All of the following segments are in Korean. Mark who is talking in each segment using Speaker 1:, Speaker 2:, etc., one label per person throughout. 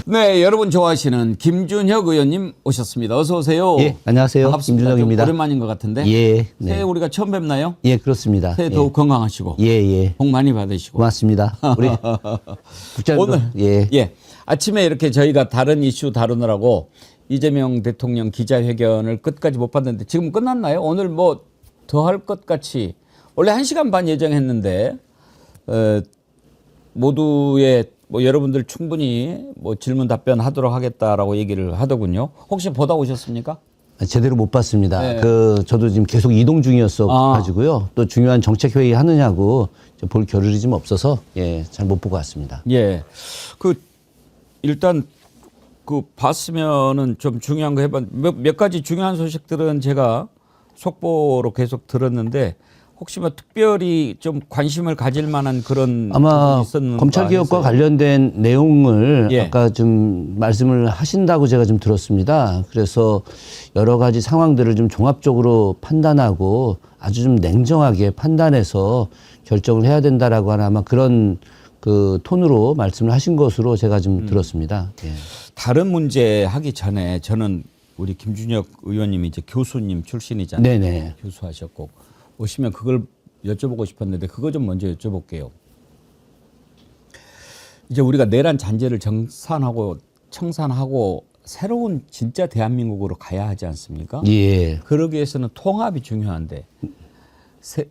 Speaker 1: 네, 여러분 좋아하시는 김준혁 의원님 오셨습니다. 어서 오세요.
Speaker 2: 예, 안녕하세요.
Speaker 1: 반갑습니다.
Speaker 2: 김준혁입니다.
Speaker 1: 오랜만인 것 같은데.
Speaker 2: 예, 네.
Speaker 1: 새해 우리가 처음 뵙나요?
Speaker 2: 예, 그렇습니다.
Speaker 1: 새해
Speaker 2: 예.
Speaker 1: 더욱 건강하시고.
Speaker 2: 예, 예.
Speaker 1: 복 많이 받으시고.
Speaker 2: 고맙습니다. 우리
Speaker 1: 오늘
Speaker 2: 예.
Speaker 1: 아침에 이렇게 저희가 다른 이슈 다루느라고 이재명 대통령 기자회견을 끝까지 못 봤는데 지금 끝났나요? 오늘 뭐 더 할 것 같이 원래 1시간 반 예정했는데 모두의 뭐 여러분들 충분히 뭐 질문 답변하도록 하겠다라고 얘기를 하더군요. 혹시 보다 오셨습니까?
Speaker 2: 제대로 못 봤습니다.
Speaker 1: 네.
Speaker 2: 저도 지금 계속 이동 중이었어 가지고요. 또 중요한 정책 회의 하느냐고 볼 겨를이 좀 없어서 예, 잘 못 보고 왔습니다.
Speaker 1: 예. 일단 봤으면은 좀 중요한 거 몇 가지 중요한 소식들은 제가 속보로 계속 들었는데 혹시 뭐 특별히 좀 관심을 가질 만한 그런
Speaker 2: 아마
Speaker 1: 부분이 있었는가
Speaker 2: 검찰개혁과
Speaker 1: 해서요.
Speaker 2: 관련된 내용을
Speaker 1: 예.
Speaker 2: 아까 좀 말씀을 하신다고 제가 좀 들었습니다. 그래서 여러 가지 상황들을 좀 종합적으로 판단하고 아주 좀 냉정하게 판단해서 결정을 해야 된다라고 하는 아마 그런 그 톤으로 말씀을 하신 것으로 제가 좀 들었습니다. 예.
Speaker 1: 다른 문제 하기 전에 저는 우리 김준혁 의원님이 이제 교수님 출신이잖아요.
Speaker 2: 네네.
Speaker 1: 교수하셨고 오시면 그걸 여쭤보고 싶었는데 그거 좀 먼저 여쭤볼게요. 이제 우리가 내란 잔재를 청산하고 새로운 진짜 대한민국으로 가야 하지 않습니까?
Speaker 2: 예.
Speaker 1: 그러기 위해서는 통합이 중요한데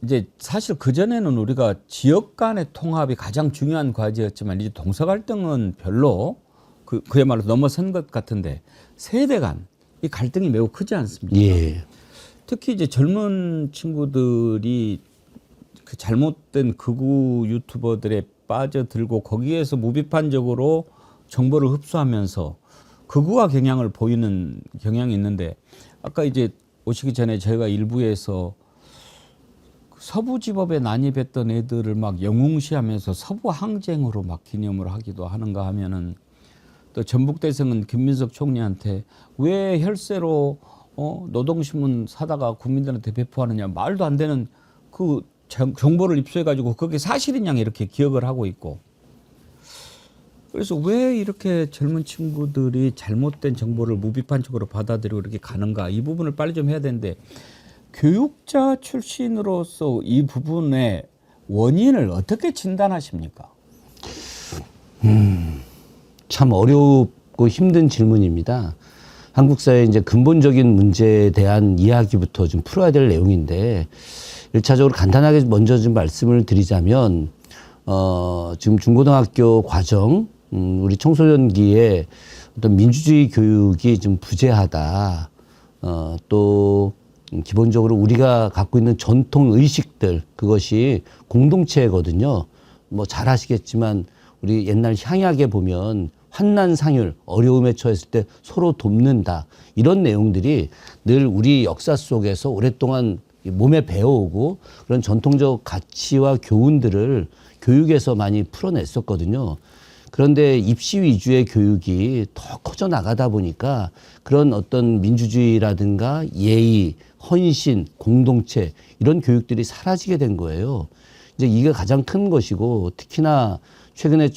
Speaker 1: 이제 사실 그전에는 우리가 지역 간의 통합이 가장 중요한 과제였지만 이제 동서 갈등은 별로 그야말로 넘어선 것 같은데 세대 간 이 갈등이 매우 크지 않습니까?
Speaker 2: 예.
Speaker 1: 특히 이제 젊은 친구들이 그 잘못된 극우 유튜버들에 빠져들고 거기에서 무비판적으로 정보를 흡수하면서 극우화 경향을 보이는 경향이 있는데 아까 이제 오시기 전에 저희가 일부에서 서부지법에 난입했던 애들을 막 영웅시하면서 서부 항쟁으로 막 기념을 하기도 하는가 하면은 또 전북대성은 김민석 총리한테 왜 혈세로 노동신문 사다가 국민들한테 배포하느냐 말도 안 되는 그 정보를 입수해가지고 그게 사실인 양 이렇게 기억을 하고 있고 그래서 왜 이렇게 젊은 친구들이 잘못된 정보를 무비판적으로 받아들이고 이렇게 가는가 이 부분을 빨리 좀 해야 되는데 교육자 출신으로서 이 부분의 원인을 어떻게 진단하십니까?
Speaker 2: 참 어렵고 힘든 질문입니다. 한국 사회의 이제 근본적인 문제에 대한 이야기부터 좀 풀어야 될 내용인데, 1차적으로 간단하게 먼저 좀 말씀을 드리자면, 지금 중고등학교 과정, 우리 청소년기에 어떤 민주주의 교육이 좀 부재하다. 또, 기본적으로 우리가 갖고 있는 전통 의식들, 그것이 공동체거든요. 뭐 잘 아시겠지만, 우리 옛날 향약에 보면 환난상율, 어려움에 처했을 때 서로 돕는다. 이런 내용들이 늘 우리 역사 속에서 오랫동안 몸에 배워오고 그런 전통적 가치와 교훈들을 교육에서 많이 풀어냈었거든요. 그런데 입시 위주의 교육이 더 커져 나가다 보니까 그런 어떤 민주주의라든가 예의, 헌신, 공동체 이런 교육들이 사라지게 된 거예요. 이제 이게 가장 큰 것이고 특히나 최근에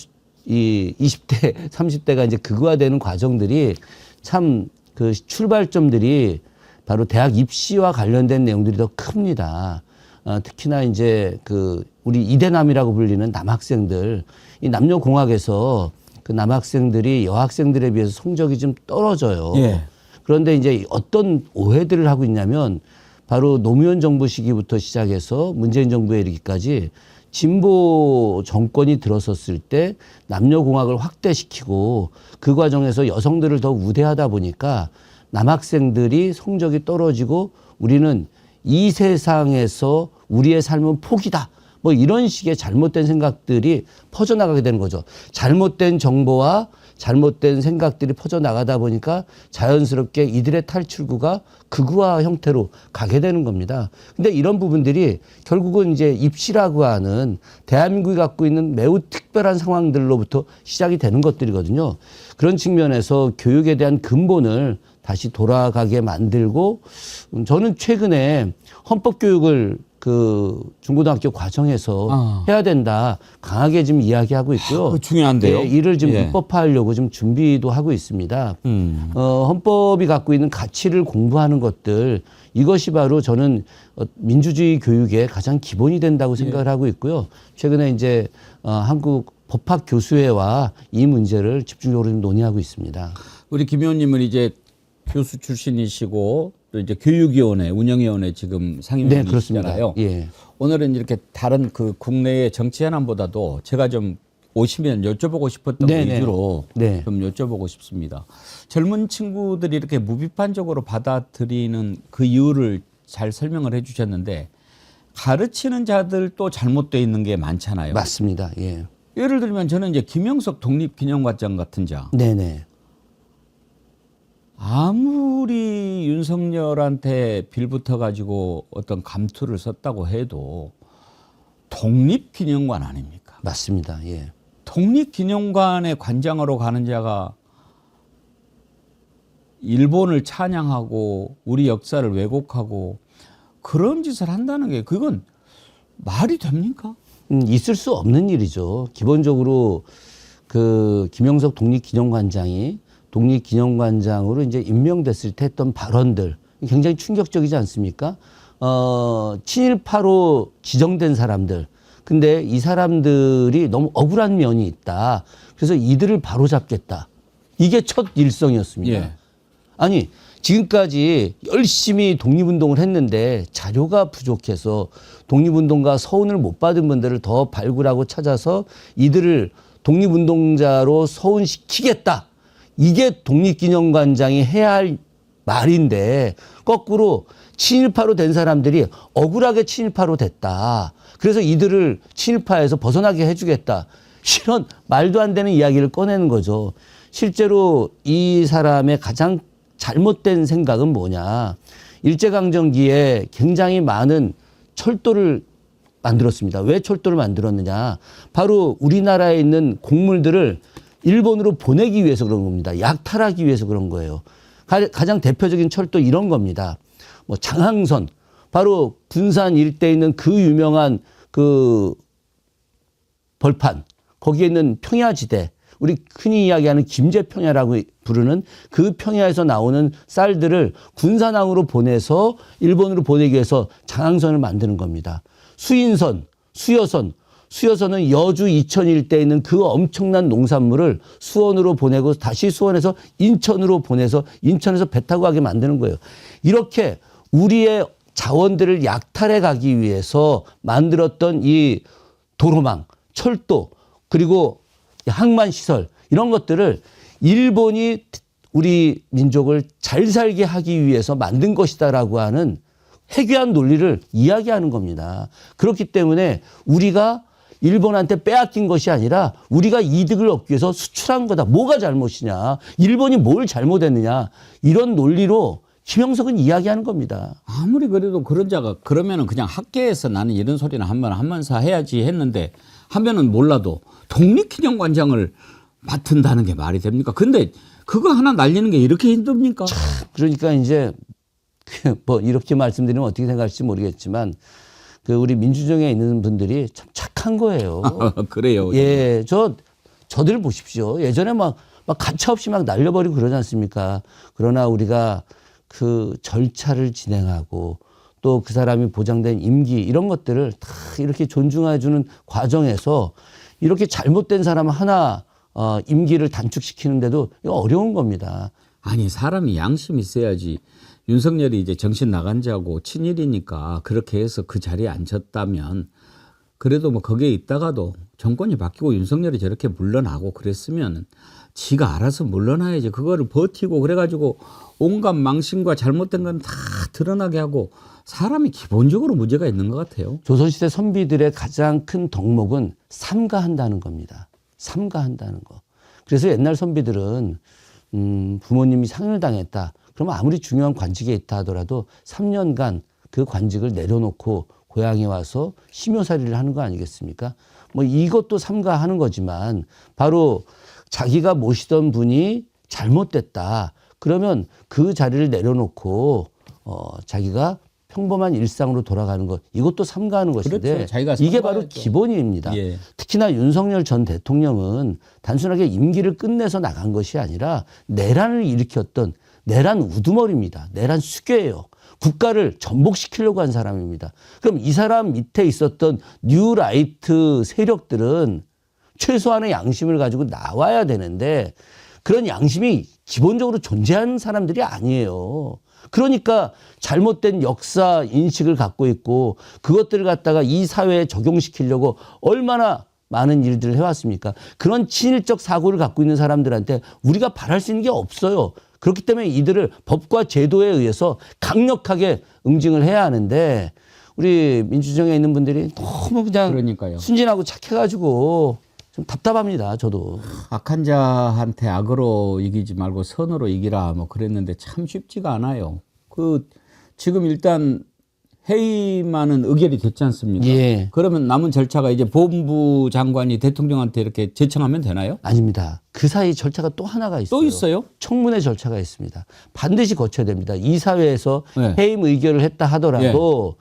Speaker 2: 이 20대, 30대가 이제 극우화되는 과정들이 참 그 출발점들이 바로 대학 입시와 관련된 내용들이 더 큽니다. 특히나 이제 우리 이대남이라고 불리는 남학생들, 이 남녀공학에서 그 남학생들이 여학생들에 비해서 성적이 좀 떨어져요.
Speaker 1: 예.
Speaker 2: 그런데 이제 어떤 오해들을 하고 있냐면 바로 노무현 정부 시기부터 시작해서 문재인 정부에 이르기까지 진보 정권이 들어섰을 때 남녀공학을 확대시키고 그 과정에서 여성들을 더 우대하다 보니까 남학생들이 성적이 떨어지고 우리는 이 세상에서 우리의 삶은 포기다. 뭐 이런 식의 잘못된 생각들이 퍼져나가게 되는 거죠. 잘못된 정보와 잘못된 생각들이 퍼져나가다 보니까 자연스럽게 이들의 탈출구가 극우화 형태로 가게 되는 겁니다. 근데 이런 부분들이 결국은 이제 입시라고 하는 대한민국이 갖고 있는 매우 특별한 상황들로부터 시작이 되는 것들이거든요. 그런 측면에서 교육에 대한 근본을 다시 돌아가게 만들고 저는 최근에 헌법교육을 그 중고등학교 과정에서 해야 된다. 강하게 지금 이야기하고 있고요.
Speaker 1: 그거 중요한데요.
Speaker 2: 예, 이를 지금
Speaker 1: 예.
Speaker 2: 입법화하려고 좀 준비도 하고 있습니다. 헌법이 갖고 있는 가치를 공부하는 것들 이것이 바로 저는 민주주의 교육의 가장 기본이 된다고 생각을 하고 있고요. 최근에 이제 한국 법학교수회와 이 문제를 집중적으로 좀 논의하고 있습니다.
Speaker 1: 우리 김 의원님은 이제 교수 출신이시고 또 이제 교육위원회, 운영위원회 지금
Speaker 2: 네, 그렇습니다.
Speaker 1: 상임위원이시잖아요.
Speaker 2: 예.
Speaker 1: 오늘은 이렇게 다른 그 국내의 정치 현안보다도 제가 좀 오시면 여쭤보고 싶었던 거
Speaker 2: 네네.
Speaker 1: 위주로
Speaker 2: 네.
Speaker 1: 좀 여쭤보고 싶습니다. 젊은 친구들이 이렇게 무비판적으로 받아들이는 그 이유를 잘 설명을 해주셨는데 가르치는 자들도 잘못되어 있는 게 많잖아요.
Speaker 2: 맞습니다. 예.
Speaker 1: 예를 들면 저는 이제 김영석 독립기념관장 같은 자
Speaker 2: 네네.
Speaker 1: 아무리 윤석열한테 빌붙어 가지고 어떤 감투를 썼다고 해도 독립기념관 아닙니까?
Speaker 2: 맞습니다. 예.
Speaker 1: 독립기념관의 관장으로 가는 자가 일본을 찬양하고 우리 역사를 왜곡하고 그런 짓을 한다는 게 그건 말이 됩니까?
Speaker 2: 있을 수 없는 일이죠. 기본적으로 그 김영석 독립기념관장이 독립기념관장으로 이제 임명됐을 때 했던 발언들 굉장히 충격적이지 않습니까? 친일파로 지정된 사람들. 근데 이 사람들이 너무 억울한 면이 있다. 그래서 이들을 바로잡겠다. 이게 첫 일성이었습니다.
Speaker 1: 예.
Speaker 2: 아니 지금까지 열심히 독립운동을 했는데 자료가 부족해서 독립운동가 서훈을 못 받은 분들을 더 발굴하고 찾아서 이들을 독립운동자로 서훈시키겠다. 이게 독립기념관장이 해야 할 말인데 거꾸로 친일파로 된 사람들이 억울하게 친일파로 됐다. 그래서 이들을 친일파에서 벗어나게 해주겠다. 이런 말도 안 되는 이야기를 꺼내는 거죠. 실제로 이 사람의 가장 잘못된 생각은 뭐냐. 일제강점기에 굉장히 많은 철도를 만들었습니다. 왜 철도를 만들었느냐. 바로 우리나라에 있는 곡물들을 일본으로 보내기 위해서 그런 겁니다. 약탈하기 위해서 그런 거예요. 가장 대표적인 철도 이런 겁니다. 뭐 장항선, 바로 군산 일대에 있는 그 유명한 그 벌판, 거기에 있는 평야지대, 우리 흔히 이야기하는 김제평야라고 부르는 그 평야에서 나오는 쌀들을 군산항으로 보내서 일본으로 보내기 위해서 장항선을 만드는 겁니다. 수인선, 수여선은 여주 이천 일대에 있는 그 엄청난 농산물을 수원으로 보내고 다시 수원에서 인천으로 보내서 인천에서 배 타고 가게 만드는 거예요. 이렇게 우리의 자원들을 약탈해 가기 위해서 만들었던 이 도로망, 철도, 그리고 항만시설 이런 것들을 일본이 우리 민족을 잘 살게 하기 위해서 만든 것이다라고 하는 해괴한 논리를 이야기하는 겁니다. 그렇기 때문에 우리가 일본한테 빼앗긴 것이 아니라 우리가 이득을 얻기 위해서 수출한 거다. 뭐가 잘못이냐. 일본이 뭘 잘못했느냐. 이런 논리로 김영석은 이야기하는 겁니다.
Speaker 1: 아무리 그래도 그런 자가 그러면은 그냥 학계에서 나는 이런 소리는 하면서 해야지 했는데 하면은 몰라도 독립기념관장을 맡은다는 게 말이 됩니까? 근데 그거 하나 날리는 게 이렇게 힘듭니까?
Speaker 2: 그러니까 이제 뭐 이렇게 말씀드리면 어떻게 생각할지 모르겠지만 그 우리 민주정에 있는 분들이 참 착한 거예요.
Speaker 1: 그래요.
Speaker 2: 예, 저들 보십시오. 예전에 막 가차없이 막 날려버리고 그러지 않습니까? 그러나 우리가 그 절차를 진행하고 또 그 사람이 보장된 임기 이런 것들을 다 이렇게 존중해주는 과정에서 이렇게 잘못된 사람 하나 임기를 단축시키는데도 이거 어려운 겁니다.
Speaker 1: 아니 사람이 양심이 있어야지. 윤석열이 이제 정신 나간 자고 친일이니까 그렇게 해서 그 자리에 앉혔다면 그래도 뭐 거기에 있다가도 정권이 바뀌고 윤석열이 저렇게 물러나고 그랬으면 지가 알아서 물러나야지. 그거를 버티고 그래가지고 온갖 망신과 잘못된 건 다 드러나게 하고 사람이 기본적으로 문제가 있는 것 같아요.
Speaker 2: 조선시대 선비들의 가장 큰 덕목은 삼가한다는 겁니다. 삼가한다는 거. 그래서 옛날 선비들은 부모님이 상을 당했다. 그러면 아무리 중요한 관직에 있다 하더라도 3년간 그 관직을 내려놓고 고향에 와서 심효살이를 하는 거 아니겠습니까? 뭐 이것도 삼가하는 거지만 바로 자기가 모시던 분이 잘못됐다. 그러면 그 자리를 내려놓고 자기가 평범한 일상으로 돌아가는 것, 이것도 삼가하는 것인데
Speaker 1: 그렇죠. 자기가
Speaker 2: 이게 바로
Speaker 1: 삼가야죠.
Speaker 2: 기본입니다.
Speaker 1: 예.
Speaker 2: 특히나 윤석열 전 대통령은 단순하게 임기를 끝내서 나간 것이 아니라 내란을 일으켰던 내란 우두머리입니다. 내란 수괴예요. 국가를 전복시키려고 한 사람입니다. 그럼 이 사람 밑에 있었던 뉴라이트 세력들은 최소한의 양심을 가지고 나와야 되는데 그런 양심이 기본적으로 존재하는 사람들이 아니에요. 그러니까 잘못된 역사 인식을 갖고 있고 그것들을 갖다가 이 사회에 적용시키려고 얼마나 많은 일들을 해왔습니까? 그런 친일적 사고를 갖고 있는 사람들한테 우리가 바랄 수 있는 게 없어요. 그렇기 때문에 이들을 법과 제도에 의해서 강력하게 응징을 해야 하는데 우리 민주정에 있는 분들이 너무 그냥
Speaker 1: 그러니까요.
Speaker 2: 순진하고 착해가지고 좀 답답합니다. 저도.
Speaker 1: 악한 자한테 악으로 이기지 말고 선으로 이기라 뭐 그랬는데 참 쉽지가 않아요. 그 지금 일단 회의만은 의결이 됐지 않습니까?
Speaker 2: 예.
Speaker 1: 그러면 남은 절차가 이제 법무부 장관이 대통령한테 이렇게 제청하면 되나요?
Speaker 2: 아닙니다. 그 사이 절차가 또 하나가 있어요.
Speaker 1: 또 있어요?
Speaker 2: 청문회 절차가 있습니다. 반드시 거쳐야 됩니다. 이 사회에서
Speaker 1: 네.
Speaker 2: 해임 의결을 했다 하더라도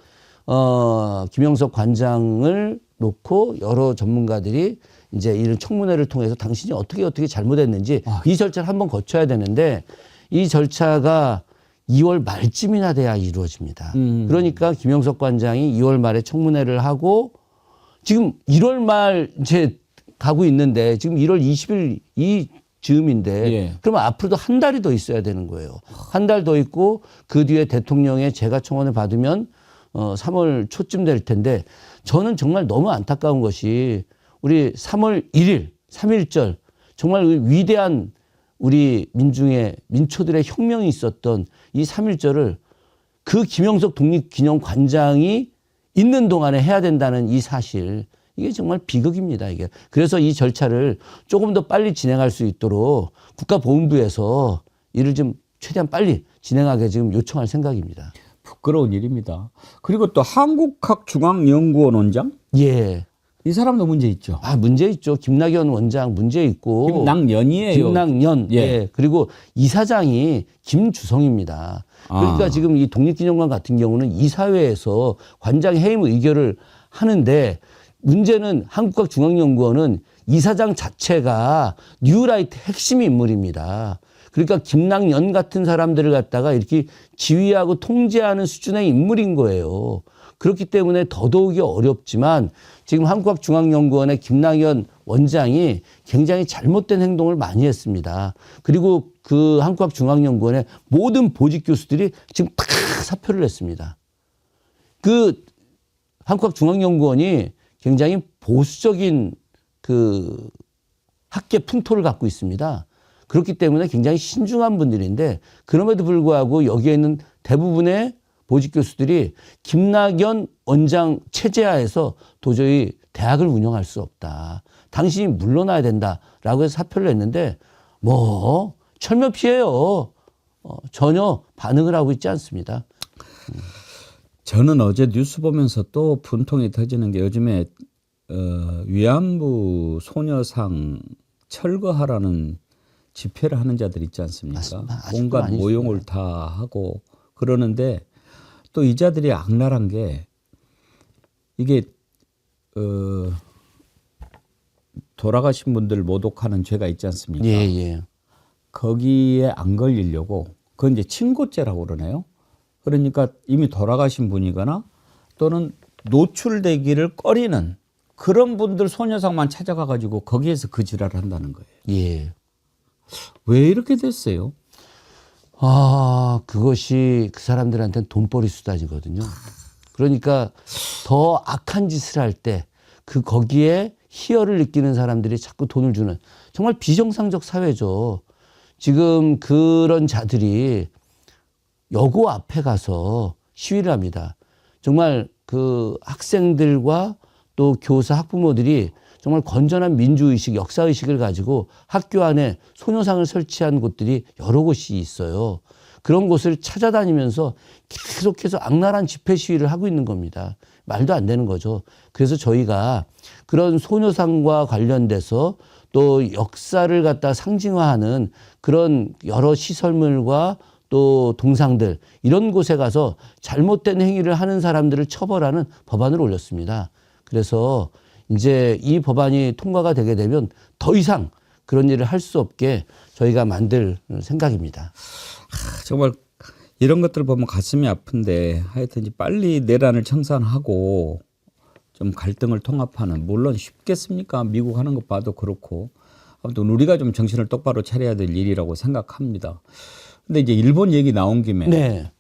Speaker 2: 김영석 관장을 놓고 여러 전문가들이 이제 이런 청문회를 통해서 당신이 어떻게 잘못했는지 이 절차를 한번 거쳐야 되는데 이 절차가 2월 말쯤이나 돼야 이루어집니다. 그러니까 김영석 관장이 2월 말에 청문회를 하고 지금 1월 말 이제 가고 있는데 지금 1월 20일 이 즈음인데
Speaker 1: 예.
Speaker 2: 그러면 앞으로도 한 달이 더 있어야 되는 거예요. 한 달 더 있고 그 뒤에 대통령의 재가 청원을 받으면 3월 초쯤 될 텐데 저는 정말 너무 안타까운 것이 우리 3월 1일 3.1절 정말 위대한 우리 민초들의 혁명이 있었던 이 3.1절을 그 김영석 독립기념관장이 있는 동안에 해야 된다는 이 사실 이게 정말 비극입니다. 이게 그래서 이 절차를 조금 더 빨리 진행할 수 있도록 국가보훈부에서 이를 좀 최대한 빨리 진행하게 지금 요청할 생각입니다.
Speaker 1: 부끄러운 일입니다. 그리고 또 한국학중앙연구원 원장?
Speaker 2: 예.
Speaker 1: 이 사람도 문제 있죠.
Speaker 2: 문제 있죠. 김낙연 원장 문제 있고.
Speaker 1: 김낙연이에요.
Speaker 2: 김낙연.
Speaker 1: 예.
Speaker 2: 예. 그리고 이사장이 김주성입니다. 그러니까 지금 이 독립기념관 같은 경우는 이사회에서 관장 해임 의결을 하는데 문제는 한국학중앙연구원은 이사장 자체가 뉴라이트 핵심 인물입니다. 그러니까 김낙연 같은 사람들을 갖다가 이렇게 지휘하고 통제하는 수준의 인물인 거예요. 그렇기 때문에 더더욱이 어렵지만 지금 한국학중앙연구원의 김낙연 원장이 굉장히 잘못된 행동을 많이 했습니다. 그리고 그 한국학중앙연구원의 모든 보직 교수들이 지금 다 사표를 냈습니다. 그 한국학중앙연구원이 굉장히 보수적인 그 학계 풍토를 갖고 있습니다. 그렇기 때문에 굉장히 신중한 분들인데 그럼에도 불구하고 여기에 있는 대부분의 보직 교수들이 김낙연 원장 체제하에서 도저히 대학을 운영할 수 없다. 당신이 물러나야 된다라고 해서 사표를 냈는데 뭐 철면피해요. 전혀 반응을 하고 있지 않습니다.
Speaker 1: 저는 어제 뉴스 보면서 또 분통이 터지는 게 요즘에 위안부 소녀상 철거하라는 집회를 하는 자들 있지 않습니까?
Speaker 2: 맞습니다.
Speaker 1: 온갖 모욕을 다 하고 그러는데 또 이 자들이 악랄한 게 이게 돌아가신 분들 모독하는 죄가 있지 않습니까?
Speaker 2: 예.
Speaker 1: 거기에 안 걸리려고 그건 이제 친고죄라고 그러네요. 그러니까 이미 돌아가신 분이거나 또는 노출되기를 꺼리는 그런 분들 소녀상만 찾아가 가지고 거기에서 그 지랄을 한다는 거예요.
Speaker 2: 예.
Speaker 1: 왜 이렇게 됐어요?
Speaker 2: 그것이 그 사람들한테는 돈벌이 수단이거든요. 그러니까 더 악한 짓을 할 때 거기에 희열을 느끼는 사람들이 자꾸 돈을 주는 정말 비정상적 사회죠. 지금 그런 자들이 여고 앞에 가서 시위를 합니다. 정말 그 학생들과 또 교사, 학부모들이 정말 건전한 민주의식, 역사의식을 가지고 학교 안에 소녀상을 설치한 곳들이 여러 곳이 있어요. 그런 곳을 찾아다니면서 계속해서 악랄한 집회 시위를 하고 있는 겁니다. 말도 안 되는 거죠. 그래서 저희가 그런 소녀상과 관련돼서 또 역사를 갖다 상징화하는 그런 여러 시설물과 또 동상들 이런 곳에 가서 잘못된 행위를 하는 사람들을 처벌하는 법안을 올렸습니다. 그래서 이제 이 법안이 통과가 되게 되면 더 이상 그런 일을 할 수 없게 저희가 만들 생각입니다.
Speaker 1: 정말 이런 것들을 보면 가슴이 아픈데 하여튼 이제 빨리 내란을 청산하고 좀 갈등을 통합하는, 물론 쉽겠습니까? 미국 하는 것 봐도 그렇고. 아무튼 우리가 좀 정신을 똑바로 차려야 될 일이라고 생각합니다. 근데 이제 일본 얘기 나온 김에
Speaker 2: 네.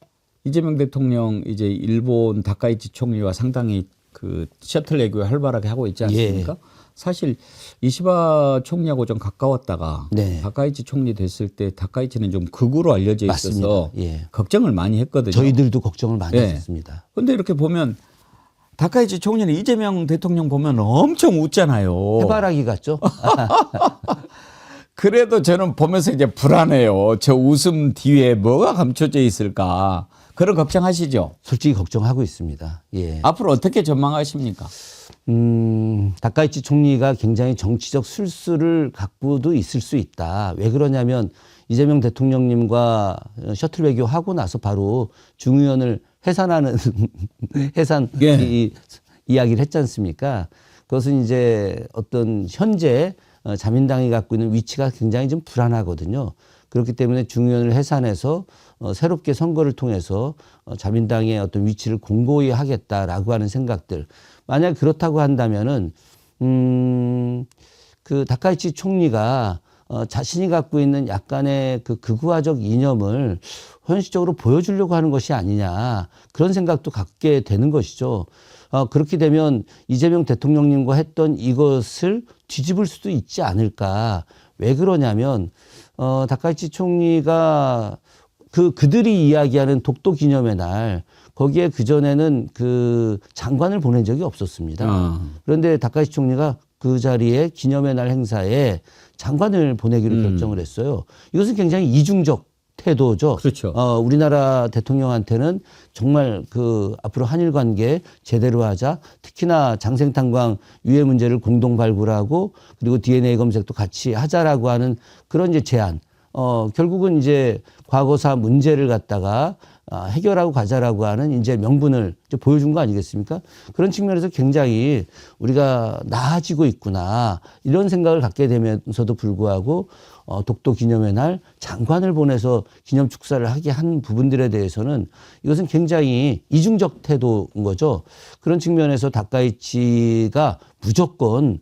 Speaker 1: 이재명 대통령 이제 일본 다카이치 총리와 상당히 그 셔틀 외교 활발하게 하고 있지 않습니까?
Speaker 2: 예.
Speaker 1: 사실 이시바 총리하고 좀 가까웠다가
Speaker 2: 네.
Speaker 1: 다카이치 총리 됐을 때 다카이치는 좀 극우로 알려져 있어서
Speaker 2: 예.
Speaker 1: 걱정을 많이 했거든요.
Speaker 2: 저희들도 걱정을 많이
Speaker 1: 네.
Speaker 2: 했습니다.
Speaker 1: 근데 이렇게 보면 다카이치 총리는 이재명 대통령 보면 엄청 웃잖아요.
Speaker 2: 해바라기 같죠?
Speaker 1: 그래도 저는 보면서 이제 불안해요. 저 웃음 뒤에 뭐가 감춰져 있을까. 그런 걱정하시죠?
Speaker 2: 솔직히 걱정하고 있습니다. 예.
Speaker 1: 앞으로 어떻게 전망하십니까?
Speaker 2: 다카이치 총리가 굉장히 정치적 술수를 갖고도 있을 수 있다. 왜 그러냐면 이재명 대통령님과 셔틀 외교하고 나서 바로 중의원을 해산하는 해산
Speaker 1: 예.
Speaker 2: 이야기를 했지 않습니까? 그것은 이제 어떤 현재 자민당이 갖고 있는 위치가 굉장히 좀 불안하거든요. 그렇기 때문에 중의원을 해산해서 새롭게 선거를 통해서 자민당의 어떤 위치를 공고히 하겠다라고 하는 생각들. 만약 그렇다고 한다면은 그 다카이치 총리가 자신이 갖고 있는 약간의 그 극우화적 이념을 현실적으로 보여주려고 하는 것이 아니냐 그런 생각도 갖게 되는 것이죠. 그렇게 되면 이재명 대통령님과 했던 이것을 뒤집을 수도 있지 않을까. 왜 그러냐면 다카이치 총리가 그들이 이야기하는 독도 기념의 날 거기에 그전에는 그 장관을 보낸 적이 없었습니다. 그런데 다카이치 총리가 그 자리에 기념의 날 행사에 장관을 보내기로 결정을 했어요. 이것은 굉장히 이중적 태도죠.
Speaker 1: 그렇죠.
Speaker 2: 우리나라 대통령한테는 정말 그 앞으로 한일 관계 제대로 하자. 특히나 장생탄광 유해 문제를 공동 발굴하고 그리고 DNA 검색도 같이 하자라고 하는 그런 이제 제안. 결국은 이제 과거사 문제를 갖다가 해결하고 가자라고 하는 이제 명분을 이제 보여준 거 아니겠습니까? 그런 측면에서 굉장히 우리가 나아지고 있구나 이런 생각을 갖게 되면서도 불구하고 독도 기념의 날 장관을 보내서 기념 축사를 하게 한 부분들에 대해서는 이것은 굉장히 이중적 태도인 거죠. 그런 측면에서 다카이치가 무조건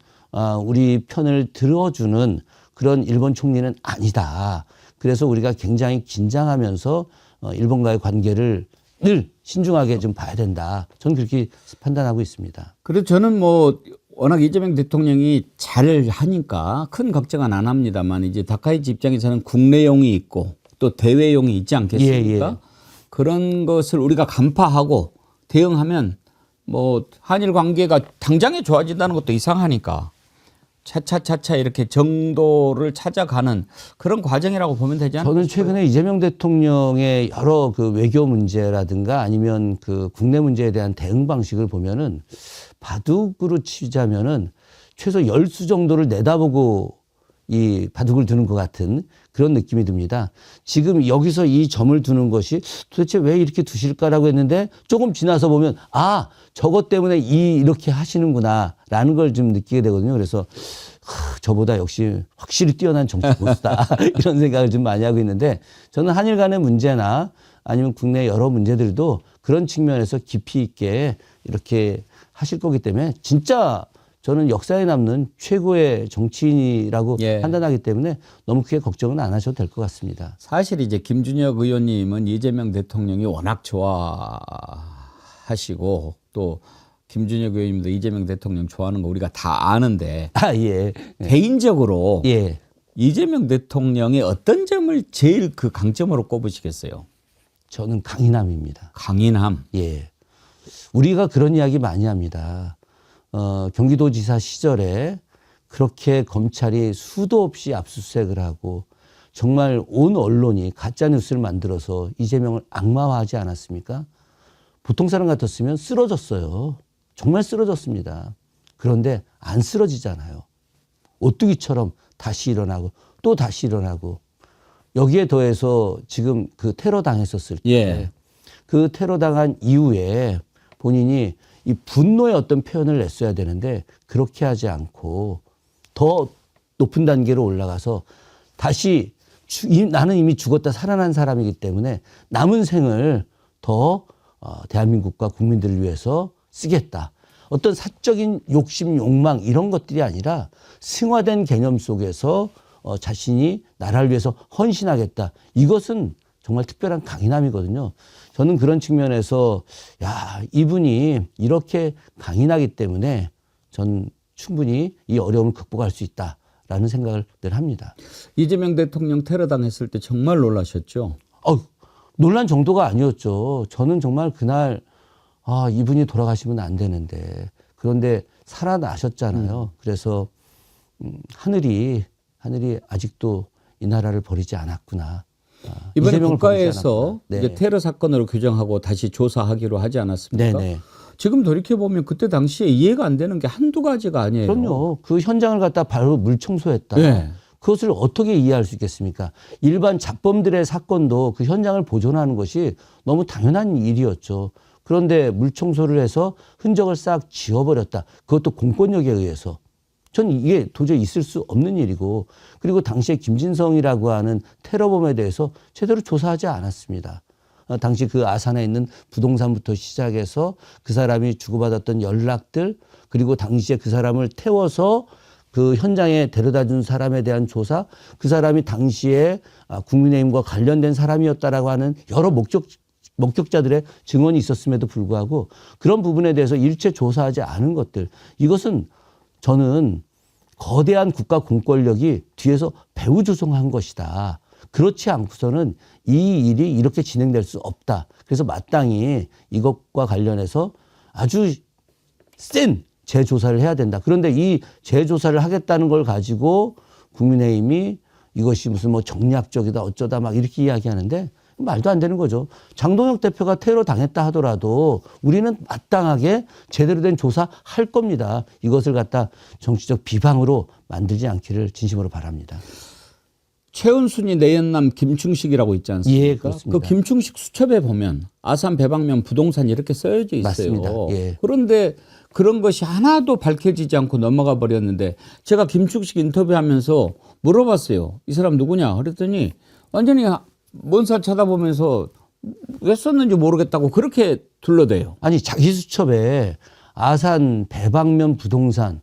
Speaker 2: 우리 편을 들어주는 그런 일본 총리는 아니다. 그래서 우리가 굉장히 긴장하면서 일본과의 관계를 늘 신중하게 좀 봐야 된다. 저는 그렇게 판단하고 있습니다.
Speaker 1: 그래서 저는 뭐 워낙 이재명 대통령이 잘 하니까 큰 걱정은 안 합니다만 이제 다카이치 입장에서는 국내용이 있고 또 대외용이 있지 않겠습니까?
Speaker 2: 예.
Speaker 1: 그런 것을 우리가 간파하고 대응하면 뭐 한일 관계가 당장에 좋아진다는 것도 이상하니까 차차차차 이렇게 정도를 찾아가는 그런 과정이라고 보면 되지 않을까?
Speaker 2: 저는 최근에 이재명 대통령의 여러 그 외교 문제라든가 아니면 그 국내 문제에 대한 대응 방식을 보면은 바둑으로 치자면은 최소 10수 정도를 내다보고 이 바둑을 두는 것 같은 그런 느낌이 듭니다. 지금 여기서 이 점을 두는 것이 도대체 왜 이렇게 두실까라고 했는데 조금 지나서 보면 저것 때문에 이렇게 하시는구나라는 걸 좀 느끼게 되거든요. 그래서 저보다 역시 확실히 뛰어난 정치 고수다 이런 생각을 좀 많이 하고 있는데 저는 한일 간의 문제나 아니면 국내 여러 문제들도 그런 측면에서 깊이 있게 이렇게 하실 거기 때문에 진짜 저는 역사에 남는 최고의 정치인이라고 판단하기 때문에 너무 크게 걱정은 안 하셔도 될 것 같습니다.
Speaker 1: 사실 이제 김준혁 의원님은 이재명 대통령이 워낙 좋아하시고 또 김준혁 의원님도 이재명 대통령 좋아하는 거 우리가 다 아는데
Speaker 2: 예.
Speaker 1: 개인적으로
Speaker 2: 예.
Speaker 1: 이재명 대통령의 어떤 점을 제일 그 강점으로 꼽으시겠어요?
Speaker 2: 저는 강인함입니다.
Speaker 1: 강인함.
Speaker 2: 예. 우리가 그런 이야기 많이 합니다. 경기도지사 시절에 그렇게 검찰이 수도 없이 압수수색을 하고 정말 온 언론이 가짜 뉴스를 만들어서 이재명을 악마화하지 않았습니까? 보통 사람 같았으면 쓰러졌어요. 정말 쓰러졌습니다. 그런데 안 쓰러지잖아요. 오뚜기처럼 다시 일어나고 또 다시 일어나고 여기에 더해서 지금 그 테러 당했었을 때
Speaker 1: 예.
Speaker 2: 그 테러 당한 이후에 본인이 이 분노의 어떤 표현을 냈어야 되는데 그렇게 하지 않고 더 높은 단계로 올라가서 다시 나는 이미 죽었다 살아난 사람이기 때문에 남은 생을 더 대한민국과 국민들을 위해서 쓰겠다. 어떤 사적인 욕심, 욕망 이런 것들이 아니라 승화된 개념 속에서 자신이 나라를 위해서 헌신하겠다. 이것은 정말 특별한 강인함이거든요. 저는 그런 측면에서 야, 이분이 이렇게 강인하기 때문에 전 충분히 이 어려움을 극복할 수 있다라는 생각을 늘 합니다.
Speaker 1: 이재명 대통령 테러 당했을 때 정말 놀라셨죠?
Speaker 2: 놀란 정도가 아니었죠. 저는 정말 그날 이분이 돌아가시면 안 되는데 그런데 살아나셨잖아요. 그래서 하늘이 아직도 이 나라를 버리지 않았구나.
Speaker 1: 이번에
Speaker 2: 이재명을
Speaker 1: 국가에서
Speaker 2: 네.
Speaker 1: 이제 테러 사건으로 규정하고 다시 조사하기로 하지 않았습니까?
Speaker 2: 네네.
Speaker 1: 지금 돌이켜보면 그때 당시에 이해가 안 되는 게 한두 가지가 아니에요.
Speaker 2: 그럼요. 그 현장을 갖다 바로 물 청소했다.
Speaker 1: 네.
Speaker 2: 그것을 어떻게 이해할 수 있겠습니까? 일반 잡범들의 사건도 그 현장을 보존하는 것이 너무 당연한 일이었죠. 그런데 물 청소를 해서 흔적을 싹 지워버렸다. 그것도 공권력에 의해서. 전 이게 도저히 있을 수 없는 일이고 그리고 당시에 김진성이라고 하는 테러범에 대해서 제대로 조사하지 않았습니다. 당시 그 아산에 있는 부동산부터 시작해서 그 사람이 주고받았던 연락들 그리고 당시에 그 사람을 태워서 그 현장에 데려다 준 사람에 대한 조사 그 사람이 당시에 국민의힘과 관련된 사람이었다라고 하는 여러 목격자들의 증언이 있었음에도 불구하고 그런 부분에 대해서 일체 조사하지 않은 것들 이것은 저는 거대한 국가 공권력이 뒤에서 배후조종한 것이다. 그렇지 않고서는 이 일이 이렇게 진행될 수 없다. 그래서 마땅히 이것과 관련해서 아주 센 재조사를 해야 된다. 그런데 이 재조사를 하겠다는 걸 가지고 국민의힘이 이것이 무슨 뭐 정략적이다 어쩌다 막 이렇게 이야기하는데 말도 안 되는 거죠. 장동혁 대표가 테러 당했다 하더라도 우리는 마땅하게 제대로 된 조사할 겁니다. 이것을 갖다 정치적 비방으로 만들지 않기를 진심으로 바랍니다.
Speaker 1: 최은순이 내연남 김충식이라고 있지 않습니까?
Speaker 2: 예, 그렇습니다.
Speaker 1: 그 김충식 수첩에 보면 아산 배방면 부동산 이렇게 써져 있어요.
Speaker 2: 맞습니다. 예.
Speaker 1: 그런데 그런 것이 하나도 밝혀지지 않고 넘어가 버렸는데 제가 김충식 인터뷰하면서 물어봤어요. 이 사람 누구냐? 그랬더니 완전히 먼 살 쳐다보면서 왜 썼는지 모르겠다고 그렇게 둘러대요.
Speaker 2: 아니 자기 수첩에 아산 배방면 부동산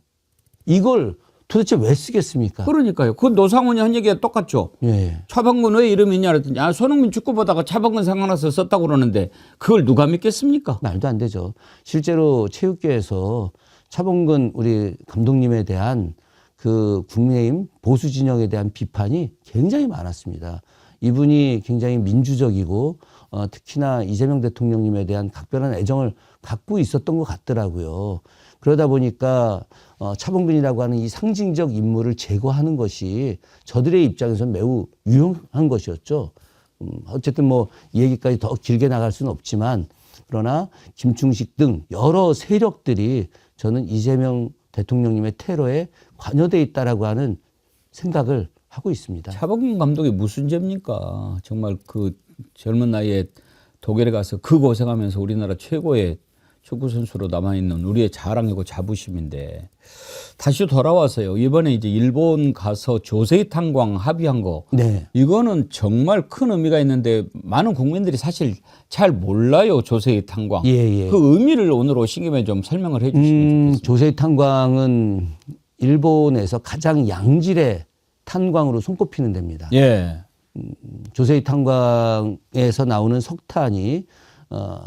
Speaker 2: 이걸 도대체 왜 쓰겠습니까?
Speaker 1: 그러니까요. 그 노상훈이 한 얘기가 똑같죠.
Speaker 2: 예.
Speaker 1: 차범근 왜 이름이 있냐 그랬더니 손흥민 축구 보다가 차범근 생각나서 썼다고 그러는데 그걸 누가 믿겠습니까?
Speaker 2: 말도 안 되죠. 실제로 체육계에서 차범근 우리 감독님에 대한 그 국민의힘 보수 진영에 대한 비판이 굉장히 많았습니다. 이분이 굉장히 민주적이고 특히나 이재명 대통령님에 대한 각별한 애정을 갖고 있었던 것 같더라고요. 그러다 보니까 차범근이라고 하는 이 상징적 인물을 제거하는 것이 저들의 입장에서는 매우 유용한 것이었죠. 어쨌든 뭐 이 얘기까지 더 길게 나갈 수는 없지만 그러나 김충식 등 여러 세력들이 저는 이재명 대통령님의 테러에 관여돼 있다라고 하는 생각을 하고 있습니다.
Speaker 1: 차범근 감독이 무슨 죄입니까? 정말 그 젊은 나이에 독일에 가서 그 고생하면서 우리나라 최고의 축구 선수로 남아있는 우리의 자랑이고 자부심인데 다시 돌아와서요. 이번에 이제 일본 가서 조세이 탄광 합의한 거.
Speaker 2: 네.
Speaker 1: 이거는 정말 큰 의미가 있는데 많은 국민들이 사실 잘 몰라요. 조세이 탄광.
Speaker 2: 예.
Speaker 1: 그 의미를 오늘 오신 김에 좀 설명을 해 주시면 좋겠습니다.
Speaker 2: 조세이 탄광은 일본에서 가장 양질의 탄광으로 손꼽히는 데입니다.
Speaker 1: 예.
Speaker 2: 조세이 탄광에서 나오는 석탄이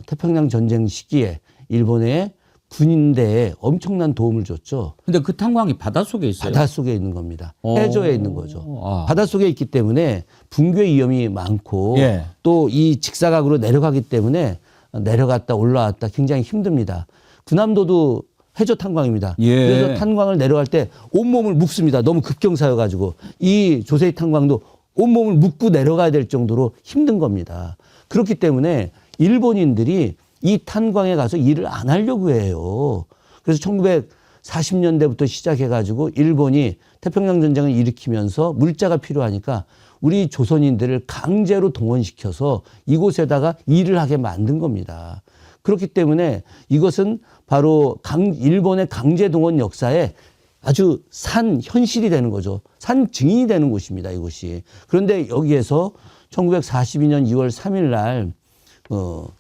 Speaker 2: 태평양 전쟁 시기에 일본의 군인대에 엄청난 도움을 줬죠.
Speaker 1: 근데 그 탄광이 바닷속에 있어요.
Speaker 2: 바닷속에 있는 겁니다. 해저에 있는 거죠.
Speaker 1: 아.
Speaker 2: 바닷속에 있기 때문에 붕괴 위험이 많고
Speaker 1: 예.
Speaker 2: 또 이 직사각으로 내려가기 때문에 내려갔다 올라왔다 굉장히 힘듭니다. 군함도도 해저 탄광입니다.
Speaker 1: 예.
Speaker 2: 그래서 탄광을 내려갈 때 온몸을 묶습니다. 너무 급경사여가지고 이 조세이 탄광도 온몸을 묶고 내려가야 될 정도로 힘든 겁니다. 그렇기 때문에 일본인들이 이 탄광에 가서 일을 안 하려고 해요. 그래서 1940년대부터 시작해가지고 일본이 태평양 전쟁을 일으키면서 물자가 필요하니까 우리 조선인들을 강제로 동원시켜서 이곳에다가 일을 하게 만든 겁니다. 그렇기 때문에 이것은 바로 일본의 강제 동원 역사에 아주 산 현실이 되는 거죠. 산 증인이 되는 곳입니다, 이곳이. 그런데 여기에서 1942년 2월 3일 날,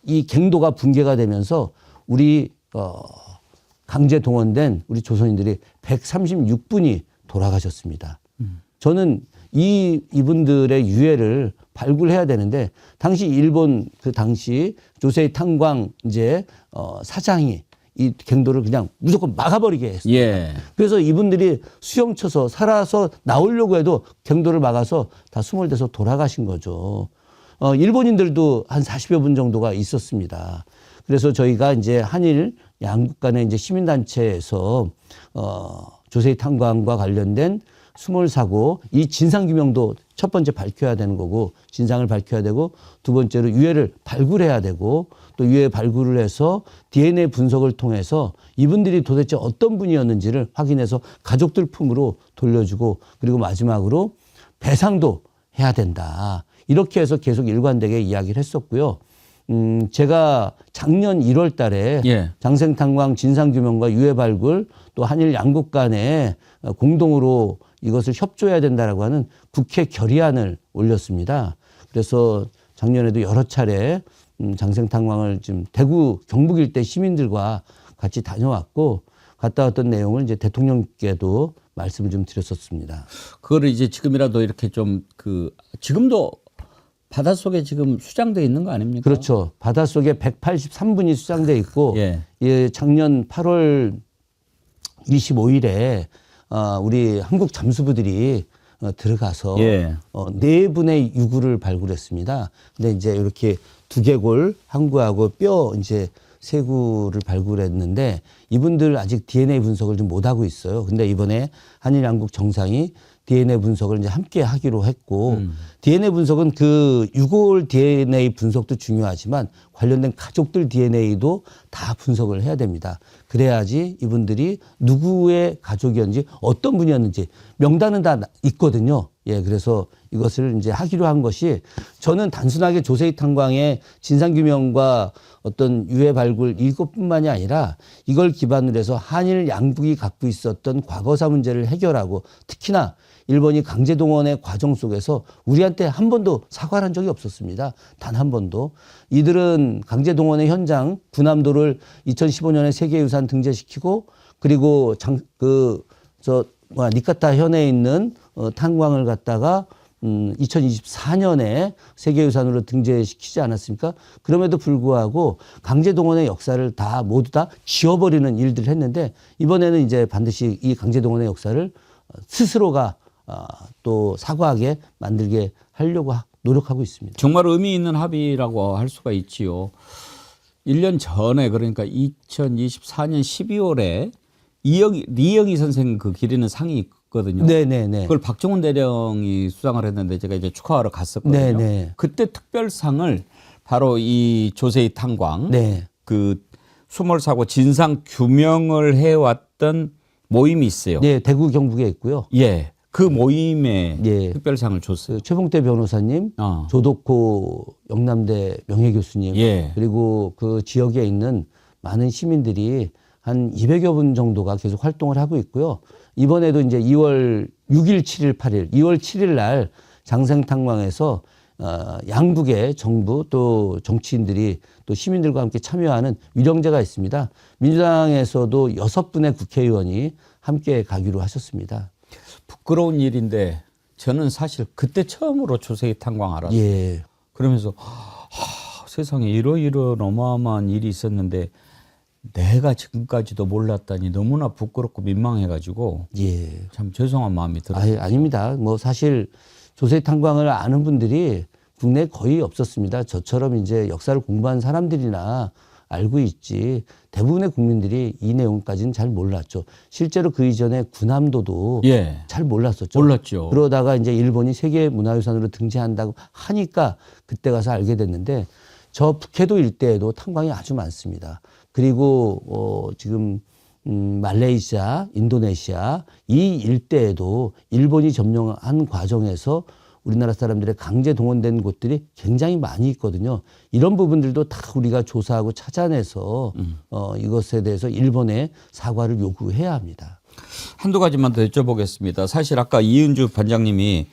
Speaker 2: 이 갱도가 붕괴가 되면서 우리, 강제 동원된 우리 조선인들이 136분이 돌아가셨습니다. 저는 이분들의 유해를 발굴해야 되는데, 당시 일본 그 당시 조세이 탄광 이제, 사장이 이 갱도를 그냥 무조건 막아버리게 했어요.
Speaker 1: 예.
Speaker 2: 그래서 이분들이 수영쳐서 살아서 나오려고 해도 갱도를 막아서 다 수몰돼서 돌아가신 거죠. 일본인들도 한 40여 분 정도가 있었습니다. 그래서 저희가 이제 한일 양국 간의 이제 시민단체에서, 조세이 탄광과 관련된 수몰 사고, 이 진상규명도 첫 번째 밝혀야 되는 거고, 진상을 밝혀야 되고, 두 번째로 유해를 발굴해야 되고, 또 유해 발굴을 해서 DNA 분석을 통해서 이분들이 도대체 어떤 분이었는지를 확인해서 가족들 품으로 돌려주고, 그리고 마지막으로 배상도 해야 된다. 이렇게 해서 계속 일관되게 이야기를 했었고요. 제가 작년 1월 달에
Speaker 1: 예.
Speaker 2: 장생탄광 진상규명과 유해 발굴 또 한일 양국 간에 공동으로 이것을 협조해야 된다라고 하는 국회 결의안을 올렸습니다. 그래서 작년에도 여러 차례 장생탄광을 지금 대구 경북 일대 시민들과 같이 다녀왔고, 갔다 왔던 내용을 이제 대통령께도 말씀을 좀 드렸었습니다.
Speaker 1: 그거를 이제 지금이라도 이렇게 좀 지금도 바닷속에 지금 수장돼 있는 거 아닙니까?
Speaker 2: 그렇죠. 바닷속에 183분이 수장돼 있고,
Speaker 1: 예.
Speaker 2: 예, 작년 8월 25일에 우리 한국 잠수부들이 들어가서
Speaker 1: 예.
Speaker 2: 4분의 유구를 발굴했습니다. 근데 이제 이렇게 두개골 한 구하고 뼈 이제 3구를 발굴했는데, 이분들 아직 DNA 분석을 좀 못하고 있어요. 근데 이번에 한일 양국 정상이 DNA 분석을 이제 함께 하기로 했고, DNA 분석은 그 유골 DNA 분석도 중요하지만 관련된 가족들 DNA도 다 분석을 해야 됩니다. 그래야지 이분들이 누구의 가족이었는지 어떤 분이었는지 명단은 다 있거든요. 예, 그래서 이것을 이제 하기로 한 것이, 저는 단순하게 조세이 탄광의 진상규명과 어떤 유해 발굴 이것뿐만이 아니라 이걸 기반으로 해서 한일 양국이 갖고 있었던 과거사 문제를 해결하고, 특히나 일본이 강제동원의 과정 속에서 우리한테 한 번도 사과를 한 적이 없었습니다. 단 한 번도. 이들은 강제동원의 현장 군함도를 2015년에 세계유산 등재시키고, 그리고 니카타 현에 있는 탄광을 갖다가 2024년에 세계유산으로 등재시키지 않았습니까? 그럼에도 불구하고 강제동원의 역사를 모두 다 지워버리는 일들을 했는데, 이번에는 이제 반드시 이 강제동원의 역사를 스스로가 또 사과하게 만들게 하려고 노력하고 있습니다.
Speaker 1: 정말 의미 있는 합의라고 할 수가 있지요. 1년 전에, 그러니까 2024년 12월에 리영희 선생 그 기리는 상이 있거든요.
Speaker 2: 네네네.
Speaker 1: 그걸 박정훈 대령이 수상을 했는데 제가 이제 축하하러 갔었거든요.
Speaker 2: 네네.
Speaker 1: 그때 특별상을 바로 이 조세이 탄광,
Speaker 2: 네.
Speaker 1: 그 수몰사고 진상 규명을 해왔던 모임이 있어요.
Speaker 2: 네, 대구 경북에 있고요.
Speaker 1: 예. 그 모임에
Speaker 2: 예.
Speaker 1: 특별상을 줬어요.
Speaker 2: 최봉태 변호사님, 조덕호 영남대 명예교수님, 예.
Speaker 1: 그리고
Speaker 2: 그 지역에 있는 많은 시민들이 한 200여 분 정도가 계속 활동을 하고 있고요. 이번에도 이제 2월 6일, 7일, 8일, 2월 7일 날 장생탄광에서 양국의 정부 또 정치인들이 또 시민들과 함께 참여하는 위령제가 있습니다. 민주당에서도 6분의 국회의원이 함께 가기로 하셨습니다.
Speaker 1: 부끄러운 일인데 저는 사실 그때 처음으로 조세이 탄광 알았어요.
Speaker 2: 예.
Speaker 1: 그러면서 세상에 이러이러한 어마어마한 일이 있었는데 내가 지금까지도 몰랐다니 너무나 부끄럽고 민망해가지고
Speaker 2: 예.
Speaker 1: 참 죄송한 마음이 들어요.
Speaker 2: 아닙니다. 뭐 사실 조세이 탄광을 아는 분들이 국내에 거의 없었습니다. 저처럼 이제 역사를 공부한 사람들이나 알고 있지, 대부분의 국민들이 이 내용까지는 잘 몰랐죠. 실제로 그 이전에 군함도도
Speaker 1: 예.
Speaker 2: 잘 몰랐었죠.
Speaker 1: 몰랐죠.
Speaker 2: 그러다가 이제 일본이 세계문화유산으로 등재한다고 하니까 그때 가서 알게 됐는데, 저 북해도 일대에도 탄광이 아주 많습니다. 그리고 지금 말레이시아, 인도네시아 이 일대에도 일본이 점령한 과정에서 우리나라 사람들의 강제 동원된 곳들이 굉장히 많이 있거든요. 이런 부분들도 다 우리가 조사하고 찾아내서 이것에 대해서 일본에 사과를 요구해야 합니다.
Speaker 1: 한두 가지만 더 여쭤보겠습니다. 사실 아까 이은주 반장님이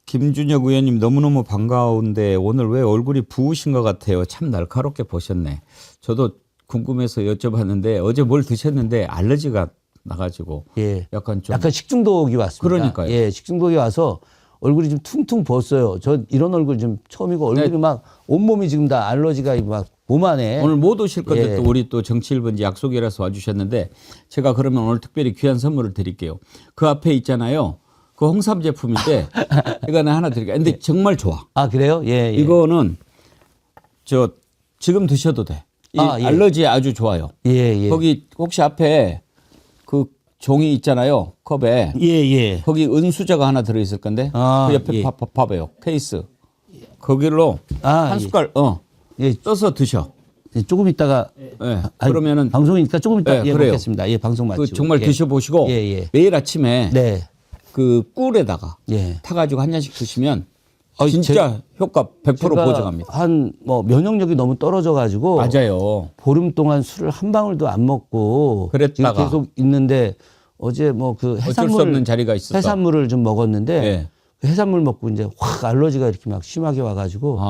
Speaker 1: 김준혁 의원님 너무너무 반가운데 오늘 왜 얼굴이 부으신 것 같아요. 참 날카롭게 보셨네. 저도 궁금해서 여쭤봤는데 어제 뭘 드셨는데 알러지가 나가지고
Speaker 2: 예.
Speaker 1: 약간
Speaker 2: 식중독이 왔습니다.
Speaker 1: 그러니까요.
Speaker 2: 예, 식중독이 와서 얼굴이 좀 퉁퉁 부었어요. 저 이런 얼굴 좀 처음이고 얼굴이
Speaker 1: 네.
Speaker 2: 막 온몸이 지금 다 알러지가 막 몸 안에.
Speaker 1: 오늘 못 오실 건데
Speaker 2: 예.
Speaker 1: 또 우리 또 정치 1번지 약속이라서 와주셨는데 제가 그러면 오늘 특별히 귀한 선물을 드릴게요. 그 앞에 있잖아요. 그 홍삼 제품인데 이거 하나 드릴게요. 근데 정말 좋아.
Speaker 2: 아, 그래요? 예, 예.
Speaker 1: 이거는 저 지금 드셔도 돼. 이
Speaker 2: 예.
Speaker 1: 알러지에 아주 좋아요.
Speaker 2: 예, 예.
Speaker 1: 거기 혹시 앞에 그 종이 있잖아요. 컵에.
Speaker 2: 예, 예.
Speaker 1: 거기 은수저가 하나 들어있을 건데
Speaker 2: 아,
Speaker 1: 그 옆에
Speaker 2: 예.
Speaker 1: 봐봐요. 케이스. 거기로
Speaker 2: 아,
Speaker 1: 한
Speaker 2: 예.
Speaker 1: 숟갈
Speaker 2: 예.
Speaker 1: 떠서 드셔.
Speaker 2: 예, 조금 있다가
Speaker 1: 예.
Speaker 2: 아니,
Speaker 1: 그러면은
Speaker 2: 방송이니까 조금 있다
Speaker 1: 예,
Speaker 2: 예,
Speaker 1: 그래요.
Speaker 2: 먹겠습니다. 예, 방송 마치고.
Speaker 1: 그 정말
Speaker 2: 예.
Speaker 1: 드셔보시고
Speaker 2: 예, 예.
Speaker 1: 매일 아침에
Speaker 2: 네.
Speaker 1: 그 꿀에다가
Speaker 2: 예.
Speaker 1: 타가지고 한 잔씩 드시면
Speaker 2: 아,
Speaker 1: 진짜 효과 100%
Speaker 2: 제가
Speaker 1: 보장합니다.
Speaker 2: 한 뭐 면역력이 너무 떨어져 가지고
Speaker 1: 맞아요.
Speaker 2: 보름 동안 술을 한 방울도 안 먹고
Speaker 1: 그랬다가
Speaker 2: 지금 계속 있는데 어제 뭐 그
Speaker 1: 어쩔 수 없는 자리가 있었어.
Speaker 2: 해산물을 좀 먹었는데
Speaker 1: 예.
Speaker 2: 그 해산물 먹고 이제 확 알러지가 이렇게 막 심하게 와가지고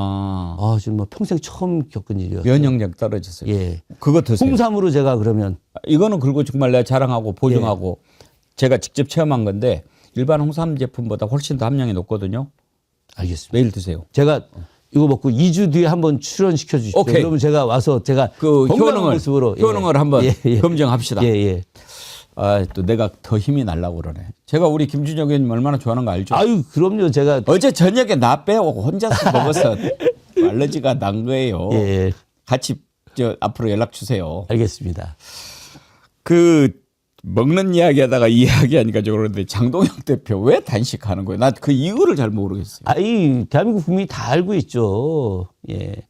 Speaker 2: 지금 뭐 평생 처음 겪은 일이었어요.
Speaker 1: 면역력 떨어졌어요.
Speaker 2: 예.
Speaker 1: 그거 드세요.
Speaker 2: 홍삼으로 제가 그러면
Speaker 1: 이거는 그리고 정말 내가 자랑하고 보증하고 제가 직접 체험한 건데 일반 홍삼 제품보다 훨씬 더 함량이 높거든요.
Speaker 2: 알겠습니다.
Speaker 1: 매일 드세요.
Speaker 2: 제가 이거 먹고 2주 뒤에 한번 출연시켜 주십시오.
Speaker 1: 오케이.
Speaker 2: 그러면 제가 와서 제가
Speaker 1: 그
Speaker 2: 건강한
Speaker 1: 효능을
Speaker 2: 모습으로
Speaker 1: 효능을 한번 검증합시다.
Speaker 2: 예, 예.
Speaker 1: 아, 또 내가 더 힘이 날라고 그러네. 제가 우리 김준혁 의원님 얼마나 좋아하는 거 알죠?
Speaker 2: 아유, 그럼요. 제가
Speaker 1: 어제 저녁에 나 빼고 혼자서 먹어서 알러지가 난 거예요.
Speaker 2: 예,
Speaker 1: 같이 앞으로 연락 주세요.
Speaker 2: 알겠습니다.
Speaker 1: 그 먹는 이야기하다가 이야기하니까 저 그런데 장동혁 대표 왜 단식하는 거예요? 나 그 이유를 잘 모르겠어요.
Speaker 2: 아이, 대한민국 국민이 다 알고 있죠. 예.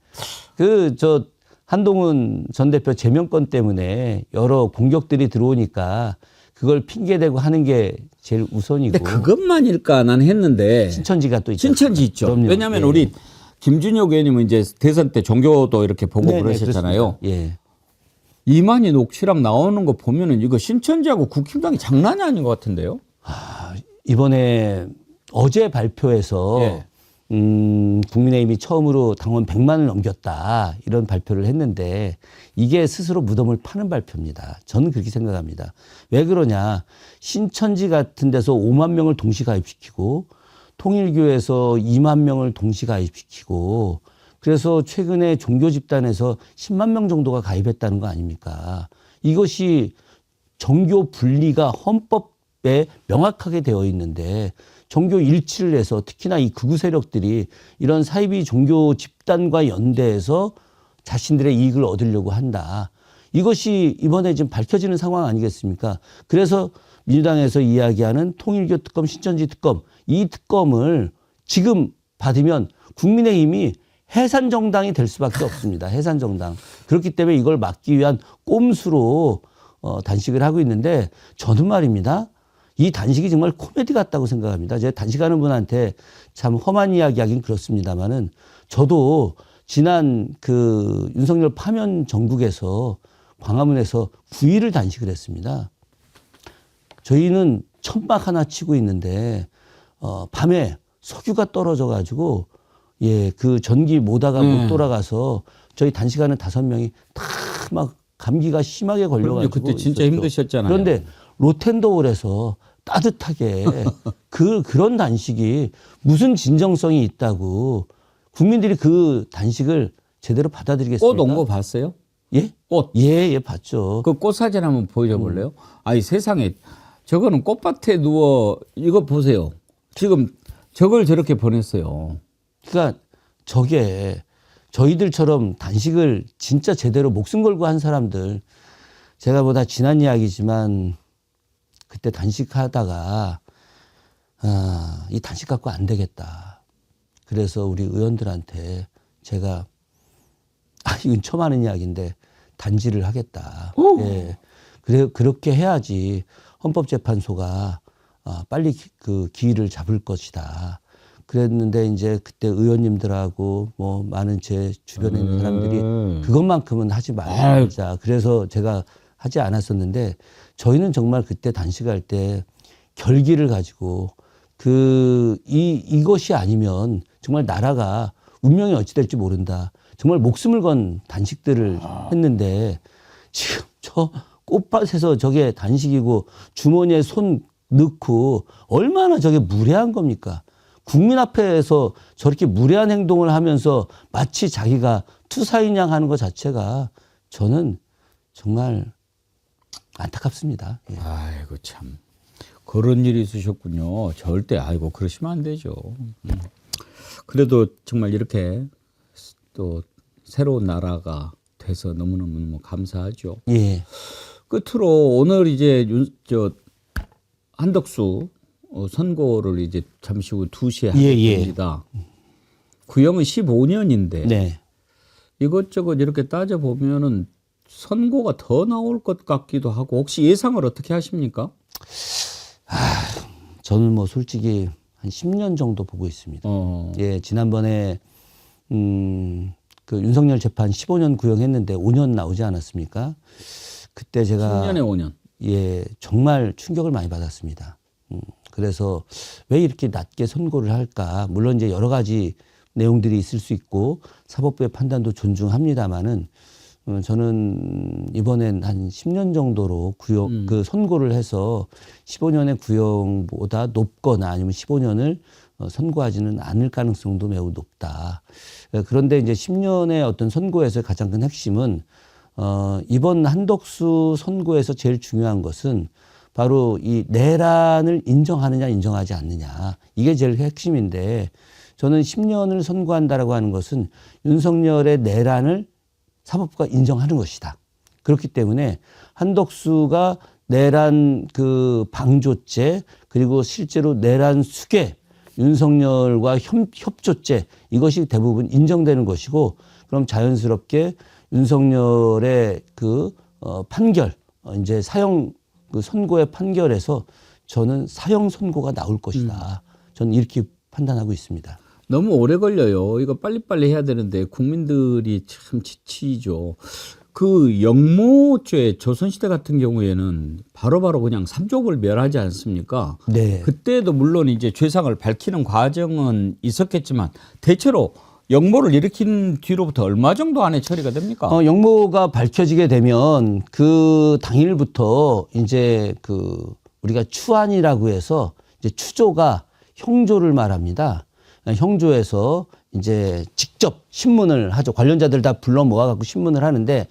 Speaker 2: 한동훈 전 대표 제명권 때문에 여러 공격들이 들어오니까 그걸 핑계대고 하는 게 제일 우선이고.
Speaker 1: 근데 그것만일까 난 했는데
Speaker 2: 신천지가 또 있죠.
Speaker 1: 신천지 있죠.
Speaker 2: 그럼요.
Speaker 1: 왜냐하면
Speaker 2: 예.
Speaker 1: 우리 김준혁 의원님은 이제 대선 때 종교도 이렇게 보고
Speaker 2: 네네,
Speaker 1: 그러셨잖아요.
Speaker 2: 그렇습니다. 예.
Speaker 1: 이만희 녹취랑 나오는 거 보면은 이거 신천지하고 국힘당이 장난이 아닌 것 같은데요.
Speaker 2: 이번에 어제 발표에서
Speaker 1: 예.
Speaker 2: 국민의힘이 처음으로 당원 100만을 넘겼다 이런 발표를 했는데 이게 스스로 무덤을 파는 발표입니다. 저는 그렇게 생각합니다. 왜 그러냐. 신천지 같은 데서 5만 명을 동시 가입시키고 통일교에서 2만 명을 동시 가입시키고 그래서 최근에 종교 집단에서 10만 명 정도가 가입했다는 거 아닙니까? 이것이 정교 분리가 헌법에 명확하게 되어 있는데 종교 일치를 해서 특히나 이 극우 세력들이 이런 사이비 종교 집단과 연대해서 자신들의 이익을 얻으려고 한다. 이것이 이번에 지금 밝혀지는 상황 아니겠습니까? 그래서 민주당에서 이야기하는 통일교 특검, 신천지 특검, 이 특검을 지금 받으면 국민의힘이 해산정당이 될 수밖에 없습니다. 해산정당. 그렇기 때문에 이걸 막기 위한 꼼수로 단식을 하고 있는데 저는 말입니다. 이 단식이 정말 코미디 같다고 생각합니다. 제가 단식하는 분한테 참 험한 이야기 하긴 그렇습니다만은 저도 지난 그 윤석열 파면 정국에서 광화문에서 9일을 단식을 했습니다. 저희는 천막 하나 치고 있는데 밤에 석유가 떨어져 가지고 그 전기 모다가 못 돌아가서 저희 단식하는 5명이 다 막 감기가 심하게 걸려가지고
Speaker 1: 그때 진짜
Speaker 2: 있었죠.
Speaker 1: 힘드셨잖아요.
Speaker 2: 그런데 로텐더홀에서 따뜻하게 그런 단식이 무슨 진정성이 있다고 국민들이 그 단식을 제대로 받아들이겠습니까?
Speaker 1: 꽃 온 거 봤어요?
Speaker 2: 예?
Speaker 1: 꽃.
Speaker 2: 예, 봤죠.
Speaker 1: 그 꽃 사진 한번 보여줘 볼래요? 아니 세상에 저거는 꽃밭에 누워 이거 보세요. 지금 저걸 저렇게 보냈어요.
Speaker 2: 그러니까 저게 저희들처럼 단식을 진짜 제대로 목숨 걸고 한 사람들 제가 보다 지난 이야기지만 그때 단식하다가 이 단식 갖고 안 되겠다. 그래서 우리 의원들한테 제가 이건 처음 하는 이야기인데 단지를 하겠다. 예. 그렇게 해야지 헌법재판소가 빨리 그 기일을 잡을 것이다. 그랬는데 이제 그때 의원님들하고 뭐 많은 제 주변에 있는 사람들이 그것만큼은 하지 말자. 그래서 제가 하지 않았었는데 저희는 정말 그때 단식할 때 결기를 가지고 이것이 아니면 정말 나라가 운명이 어찌 될지 모른다. 정말 목숨을 건 단식들을 했는데 지금 저 꽃밭에서 저게 단식이고 주머니에 손 넣고 얼마나 저게 무례한 겁니까? 국민 앞에서 저렇게 무례한 행동을 하면서 마치 자기가 투사인 양 하는 것 자체가 저는 정말 안타깝습니다. 예.
Speaker 1: 아이고 참 그런 일이 있으셨군요. 절대 아이고 그러시면 안 되죠. 그래도 정말 이렇게 또 새로운 나라가 돼서 너무너무 감사하죠.
Speaker 2: 예.
Speaker 1: 끝으로 오늘 이제 한덕수 선고를 이제 잠시 후 2시에 하게 됩니다. 구형은 15년인데
Speaker 2: 네.
Speaker 1: 이것저것 이렇게 따져 보면은 선고가 더 나올 것 같기도 하고 혹시 예상을 어떻게 하십니까?
Speaker 2: 저는 뭐 솔직히 한 10년 정도 보고 있습니다. 예, 지난번에 그 윤석열 재판 15년 구형했는데 5년 나오지 않았습니까? 그때 제가
Speaker 1: 10년에 5년.
Speaker 2: 예, 정말 충격을 많이 받았습니다. 그래서 왜 이렇게 낮게 선고를 할까? 물론 이제 여러 가지 내용들이 있을 수 있고 사법부의 판단도 존중합니다만은 저는 이번엔 한 10년 정도로 그 선고를 해서 15년의 구형보다 높거나 아니면 15년을 선고하지는 않을 가능성도 매우 높다. 그런데 이제 10년의 어떤 선고에서의 가장 큰 핵심은 이번 한덕수 선고에서 제일 중요한 것은 바로 이 내란을 인정하느냐 인정하지 않느냐 이게 제일 핵심인데 저는 10년을 선고한다라고 하는 것은 윤석열의 내란을 사법부가 인정하는 것이다. 그렇기 때문에 한덕수가 내란 그 방조죄 그리고 실제로 내란 수괴 윤석열과 협조죄 이것이 대부분 인정되는 것이고 그럼 자연스럽게 윤석열의 그 판결 이제 사형 그 선고의 판결에서 저는 사형 선고가 나올 것이다. 저는 이렇게 판단하고 있습니다.
Speaker 1: 너무 오래 걸려요. 이거 빨리빨리 해야 되는데 국민들이 참 지치죠. 그 영모죄 조선시대 같은 경우에는 바로바로 그냥 삼족을 멸하지 않습니까?
Speaker 2: 네.
Speaker 1: 그때도 물론 이제 죄상을 밝히는 과정은 있었겠지만 대체로 영모를 일으킨 뒤로부터 얼마 정도 안에 처리가 됩니까?
Speaker 2: 영모가 밝혀지게 되면 그 당일부터 이제 그 우리가 추안이라고 해서 이제 추조가 형조를 말합니다. 형조에서 이제 직접 신문을 하죠. 관련자들 다 불러 모아갖고 신문을 하는데,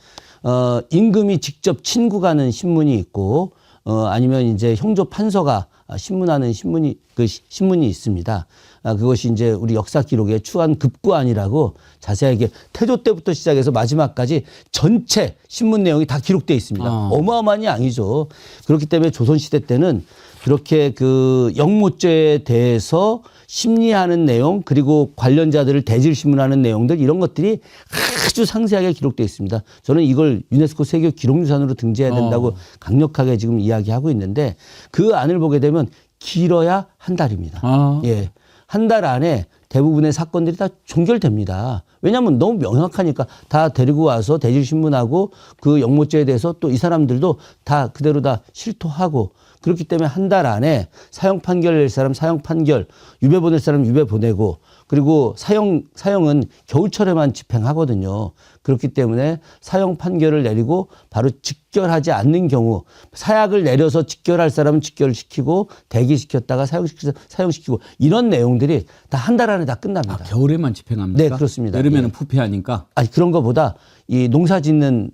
Speaker 2: 임금이 직접 친구가는 신문이 있고, 아니면 이제 형조 판서가 신문하는 신문이 있습니다. 그것이 이제 우리 역사 기록에 추안 급구안이라고 자세하게 태조 때부터 시작해서 마지막까지 전체 신문 내용이 다 기록되어 있습니다. 어마어마한 양이죠. 그렇기 때문에 조선시대 때는 그렇게 그 영모죄에 대해서 심리하는 내용 그리고 관련자들을 대질 신문하는 내용들 이런 것들이 아주 상세하게 기록되어 있습니다. 저는 이걸 유네스코 세계 기록유산으로 등재해야 된다고 강력하게 지금 이야기하고 있는데 그 안을 보게 되면 길어야 한 달입니다. 예. 한 달 안에 대부분의 사건들이 다 종결됩니다. 왜냐하면 너무 명확하니까 다 데리고 와서 대질신문하고 그 영모죄에 대해서 또 이 사람들도 다 그대로 다 실토하고 그렇기 때문에 한 달 안에 사형 판결 낼 사람 사형 판결, 유배 보낼 사람 유배 보내고 그리고 사형은 겨울철에만 집행하거든요. 그렇기 때문에 사형 판결을 내리고 바로 직결하지 않는 경우 사약을 내려서 직결할 사람은 직결시키고 대기시켰다가 사형시키고 이런 내용들이 다 한 달 안에 다 끝납니다.
Speaker 1: 겨울에만 집행합니까?
Speaker 2: 네, 그렇습니다.
Speaker 1: 여름에는
Speaker 2: 예.
Speaker 1: 부패하니까.
Speaker 2: 아니 그런 것보다 이 농사 짓는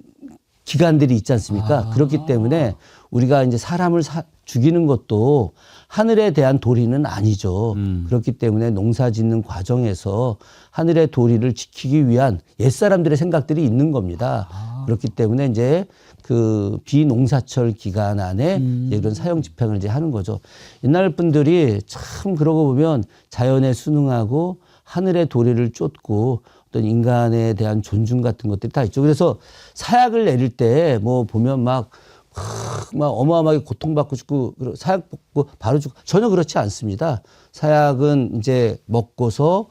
Speaker 2: 기간들이 있지 않습니까? 그렇기 때문에 우리가 이제 사람을 죽이는 것도 하늘에 대한 도리는 아니죠. 그렇기 때문에 농사 짓는 과정에서 하늘의 도리를 지키기 위한 옛사람들의 생각들이 있는 겁니다. 그렇기 때문에 이제 그 비농사철 기간 안에 이런 사형 집행을 이제 하는 거죠. 옛날 분들이 참 그러고 보면 자연에 순응하고 하늘의 도리를 쫓고 어떤 인간에 대한 존중 같은 것들이 다 있죠. 그래서 사약을 내릴 때 뭐 보면 막 막 어마어마하게 고통받고 죽고 사약 먹고 바로 죽고 전혀 그렇지 않습니다. 사약은 이제 먹고서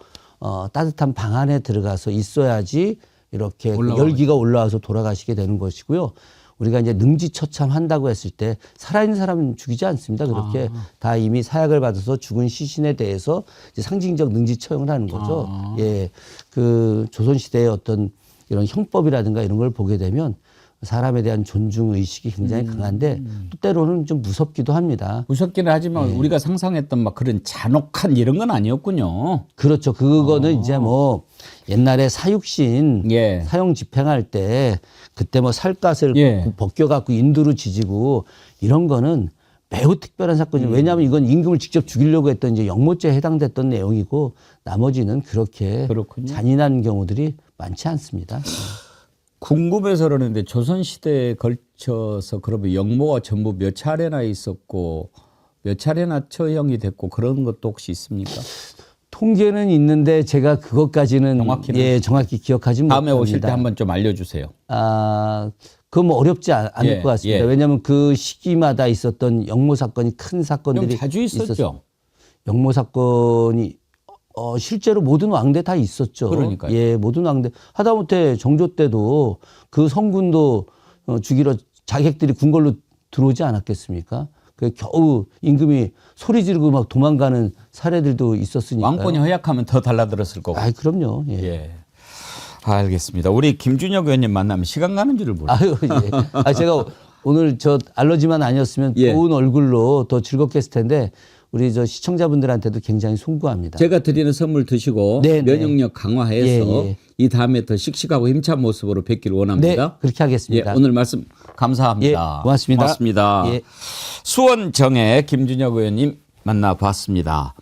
Speaker 2: 따뜻한 방 안에 들어가서 있어야지 이렇게 그 열기가 올라와서 돌아가시게 되는 것이고요. 우리가 이제 능지처참한다고 했을 때 살아있는 사람은 죽이지 않습니다. 그렇게 다 이미 사약을 받아서 죽은 시신에 대해서 이제 상징적 능지처형을 하는 거죠. 예, 그 조선시대의 어떤 이런 형법이라든가 이런 걸 보게 되면 사람에 대한 존중 의식이 굉장히 강한데 또 때로는 좀 무섭기도 합니다.
Speaker 1: 무섭기는 하지만 우리가 상상했던 막 그런 잔혹한 이런 건 아니었군요.
Speaker 2: 그렇죠. 그거는 이제 뭐 옛날에 사육신
Speaker 1: 예.
Speaker 2: 사형 집행할 때 그때 뭐 살갗을
Speaker 1: 예.
Speaker 2: 벗겨갖고 인두로 지지고 이런 거는 매우 특별한 사건이죠. 왜냐하면 이건 임금을 직접 죽이려고 했던 이제 역모죄에 해당됐던 내용이고 나머지는 그렇게
Speaker 1: 그렇군요.
Speaker 2: 잔인한 경우들이 많지 않습니다.
Speaker 1: 궁금해서 그러는데 조선시대에 걸쳐서 그러면 역모가 전부 몇 차례나 있었고 몇 차례나 처형이 됐고 그런 것도 혹시 있습니까?
Speaker 2: 통계는 있는데 제가 그것까지는 정확히 기억하지 못합니다.
Speaker 1: 다음에 오실 때 한번 좀 알려주세요.
Speaker 2: 그건 뭐 어렵지 않을 것 같습니다. 왜냐하면 그 시기마다 있었던 역모 사건이 큰 사건들이
Speaker 1: 좀 자주 있었죠.
Speaker 2: 역모 사건이 실제로 모든 왕대 다 있었죠.
Speaker 1: 그러니까요.
Speaker 2: 예, 모든 왕대. 하다못해 정조 때도 그 성군도 죽이러 자객들이 궁궐로 들어오지 않았겠습니까? 그 겨우 임금이 소리 지르고 막 도망가는 사례들도 있었으니까.
Speaker 1: 왕권이 허약하면 더 달라들었을 거고.
Speaker 2: 아, 그럼요. 예.
Speaker 1: 예. 알겠습니다. 우리 김준혁 의원님 만나면 시간 가는 줄을 모르겠어요.
Speaker 2: 아유, 예. 제가 오늘 저 알러지만 아니었으면
Speaker 1: 예.
Speaker 2: 좋은 얼굴로 더 즐겁게 했을 텐데 우리 저 시청자분들한테도 굉장히 송구합니다.
Speaker 1: 제가 드리는 선물 드시고
Speaker 2: 네,
Speaker 1: 면역력 강화해서
Speaker 2: 예.
Speaker 1: 이 다음에 더 씩씩하고 힘찬 모습으로 뵙기를 원합니다.
Speaker 2: 네, 그렇게 하겠습니다.
Speaker 1: 예, 오늘 말씀 감사합니다.
Speaker 2: 예, 고맙습니다.
Speaker 1: 고맙습니다.
Speaker 2: 예.
Speaker 1: 수원정의 김준혁 의원님 만나봤습니다.